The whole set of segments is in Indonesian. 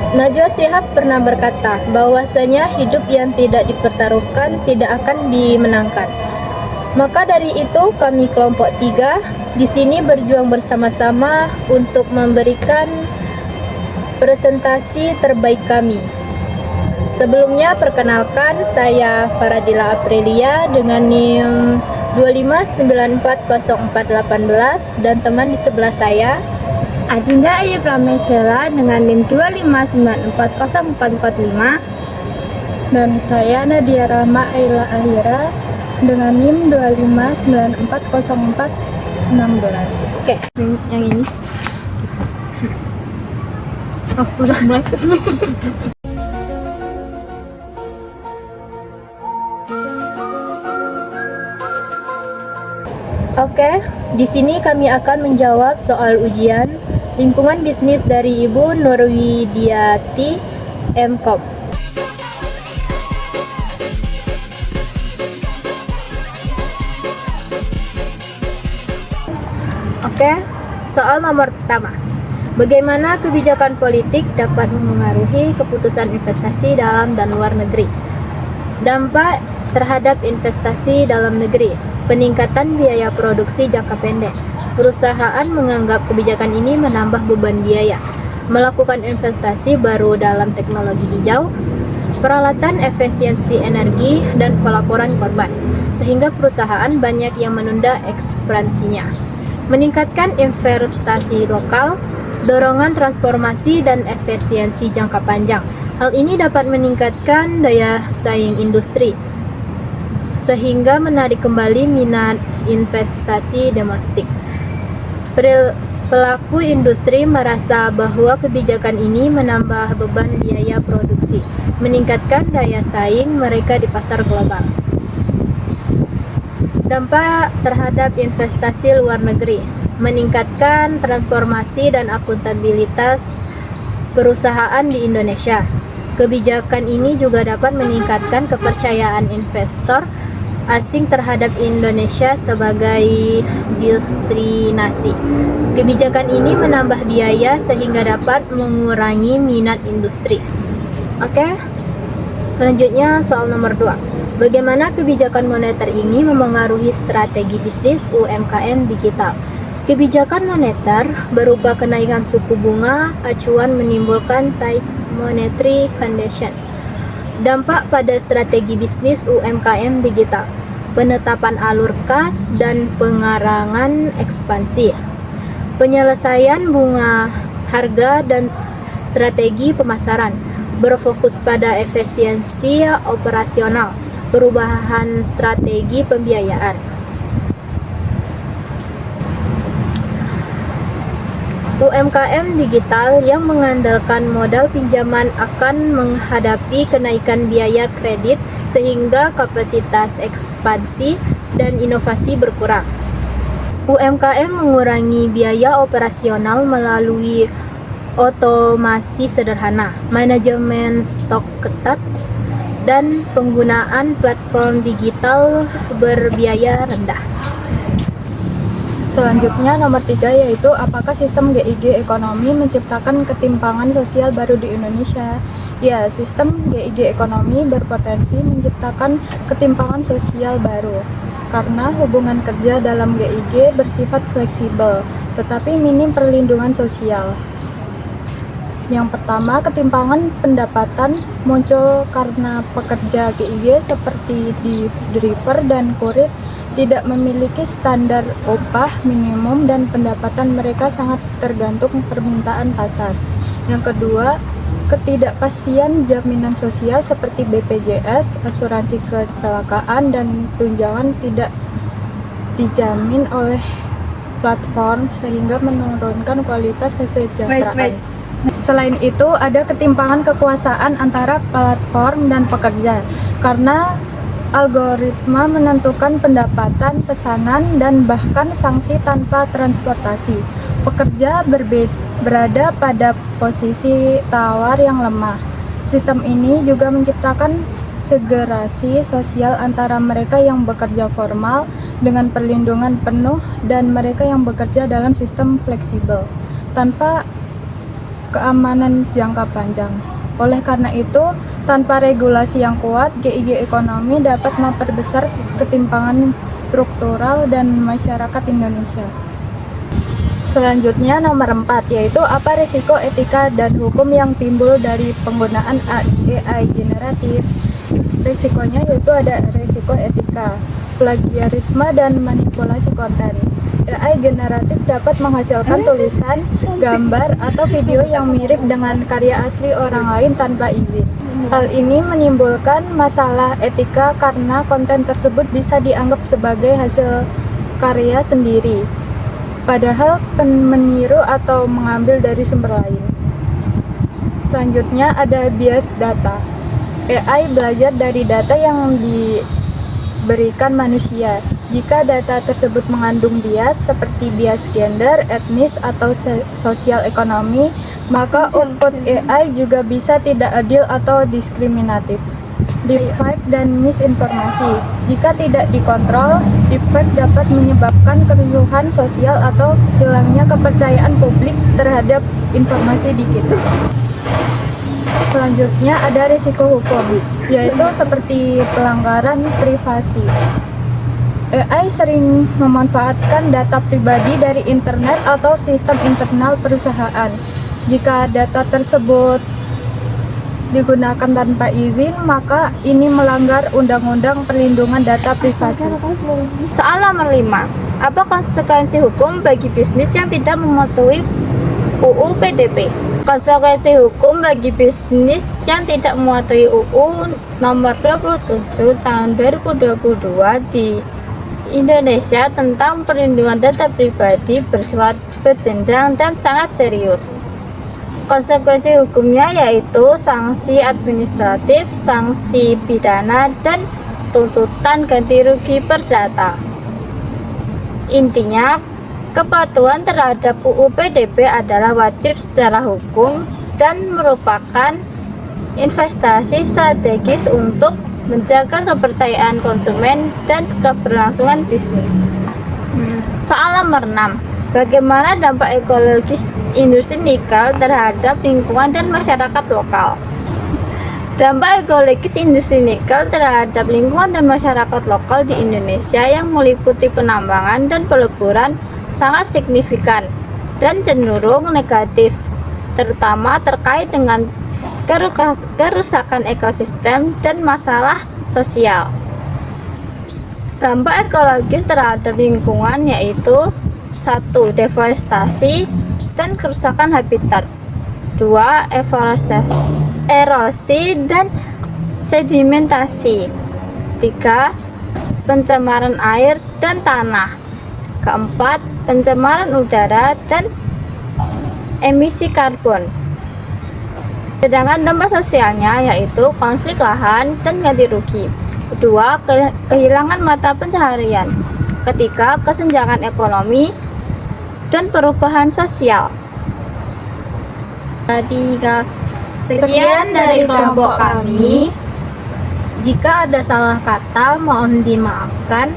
Najwa Shihab pernah berkata bahwasanya hidup yang tidak dipertaruhkan tidak akan dimenangkan. Maka dari itu kami kelompok 3 di sini berjuang bersama-sama untuk memberikan presentasi terbaik kami. Sebelumnya perkenalkan, saya Faradila Aprilia dengan NIM 259404818 dan teman di sebelah saya Adinda Ayu Pramesela dengan NIM 259404445 dan saya Nadia Rahma Aila Ahira dengan NIM 259404416. Oke, yang ini. Oh, udah mulai. Oke, di sini kami akan menjawab soal ujian lingkungan bisnis dari Ibu Nurwidiati MKOM. Oke, soal nomor pertama. Bagaimana kebijakan politik dapat memengaruhi keputusan investasi dalam dan luar negeri? Dampak terhadap investasi dalam negeri. Peningkatan biaya produksi jangka pendek. Perusahaan menganggap kebijakan ini menambah beban biaya. Melakukan investasi baru dalam teknologi hijau, peralatan efisiensi energi, dan pelaporan korban, sehingga perusahaan banyak yang menunda ekspansinya. Meningkatkan investasi lokal, dorongan transformasi dan efisiensi jangka panjang. Hal ini dapat meningkatkan daya saing industri, sehingga menarik kembali minat investasi domestik. Pelaku industri merasa bahwa kebijakan ini menambah beban biaya produksi, meningkatkan daya saing mereka di pasar global. Dampak terhadap investasi luar negeri. Meningkatkan transformasi dan akuntabilitas perusahaan di Indonesia. Kebijakan ini juga dapat meningkatkan kepercayaan investor asing terhadap Indonesia sebagai destinasi. Kebijakan ini menambah biaya sehingga dapat mengurangi minat industri. Oke, selanjutnya soal nomor 2. Bagaimana kebijakan moneter ini memengaruhi strategi bisnis UMKM digital? Kebijakan moneter berupa kenaikan suku bunga acuan menimbulkan tight monetary condition. Dampak pada strategi bisnis UMKM digital, penetapan alur kas dan pengarangan ekspansi, penyelesaian bunga harga dan strategi pemasaran, berfokus pada efisiensi operasional, perubahan strategi pembiayaan. UMKM digital yang mengandalkan modal pinjaman akan menghadapi kenaikan biaya kredit sehingga kapasitas ekspansi dan inovasi berkurang. UMKM mengurangi biaya operasional melalui otomasi sederhana, manajemen stok ketat, dan penggunaan platform digital berbiaya rendah. Selanjutnya nomor 3 yaitu apakah sistem GIG ekonomi menciptakan ketimpangan sosial baru di Indonesia? Ya, sistem GIG ekonomi berpotensi menciptakan ketimpangan sosial baru karena hubungan kerja dalam GIG bersifat fleksibel tetapi minim perlindungan sosial. Yang pertama, ketimpangan pendapatan muncul karena pekerja GIG seperti di driver dan kurir tidak memiliki standar upah minimum dan pendapatan mereka sangat tergantung permintaan pasar. Yang kedua, ketidakpastian jaminan sosial seperti BPJS, asuransi kecelakaan, dan tunjangan tidak dijamin oleh platform sehingga menurunkan kualitas kesejahteraan. Selain itu, ada ketimpangan kekuasaan antara platform dan pekerja karena algoritma menentukan pendapatan, pesanan, dan bahkan sanksi tanpa transportasi. Pekerja berada pada posisi tawar yang lemah. Sistem ini juga menciptakan segregasi sosial antara mereka yang bekerja formal dengan perlindungan penuh dan mereka yang bekerja dalam sistem fleksibel tanpa keamanan jangka panjang. Oleh karena itu, tanpa regulasi yang kuat, GIG ekonomi dapat memperbesar ketimpangan struktural dan masyarakat Indonesia. Selanjutnya nomor 4, yaitu apa risiko etika dan hukum yang timbul dari penggunaan AI generatif. Risikonya yaitu ada risiko etika, plagiarisme dan manipulasi konten. AI generatif dapat menghasilkan tulisan, gambar, atau video yang mirip dengan karya asli orang lain tanpa izin. Hal ini menimbulkan masalah etika karena konten tersebut bisa dianggap sebagai hasil karya sendiri, padahal meniru atau mengambil dari sumber lain. Selanjutnya ada bias data. AI belajar dari data yang diberikan manusia. Jika data tersebut mengandung bias seperti bias gender, etnis, atau sosial ekonomi, maka output AI juga bisa tidak adil atau diskriminatif. Deepfake dan misinformasi. Jika tidak dikontrol, deepfake dapat menyebabkan kerusuhan sosial atau hilangnya kepercayaan publik terhadap informasi digital. Selanjutnya ada risiko hukum, yaitu seperti pelanggaran privasi. AI sering memanfaatkan data pribadi dari internet atau sistem internal perusahaan. Jika data tersebut digunakan tanpa izin, maka ini melanggar Undang-Undang Perlindungan Data Privasi. Soal nomor 5. Apa konsekuensi hukum bagi bisnis yang tidak mematuhi UU PDP? Konsekuensi hukum bagi bisnis yang tidak mematuhi UU nomor 27 tahun 2022 di Indonesia tentang perlindungan data pribadi bersifat berjenjang dan sangat serius. Konsekuensi hukumnya yaitu sanksi administratif, sanksi pidana, dan tuntutan ganti rugi perdata. Intinya, kepatuhan terhadap UU PDP adalah wajib secara hukum dan merupakan investasi strategis untuk menjaga kepercayaan konsumen dan keberlangsungan bisnis. Soal nomor 6. Bagaimana dampak ekologis industri nikel terhadap lingkungan dan masyarakat lokal? Dampak ekologis industri nikel terhadap lingkungan dan masyarakat lokal di Indonesia yang meliputi penambangan dan peleburan sangat signifikan dan cenderung negatif, terutama terkait dengan kerusakan ekosistem dan masalah sosial. Dampak ekologis terhadap lingkungan yaitu 1. Deforestasi dan kerusakan habitat. 2. Erosi dan sedimentasi. 3. Pencemaran air dan tanah. 4. Pencemaran udara dan emisi karbon. Sedangkan dampak sosialnya yaitu konflik lahan dan ganti rugi. Kedua, kehilangan mata pencaharian. Ketiga, kesenjangan ekonomi dan perubahan sosial. Ketiga, sekian dari kelompok kami. Jika ada salah kata, mohon dimaafkan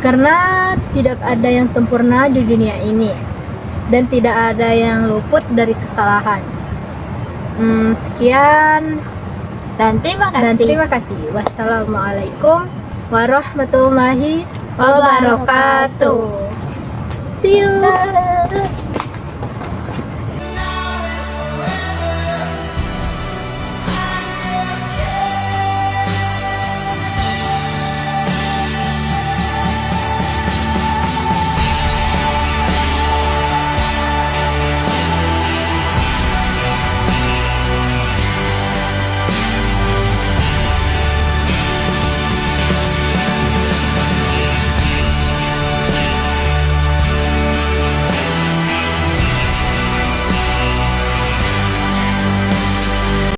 karena tidak ada yang sempurna di dunia ini dan tidak ada yang luput dari kesalahan. Sekian Dan terima dan kasih. terima kasih. Wassalamualaikum warahmatullahi wabarakatuh. See you.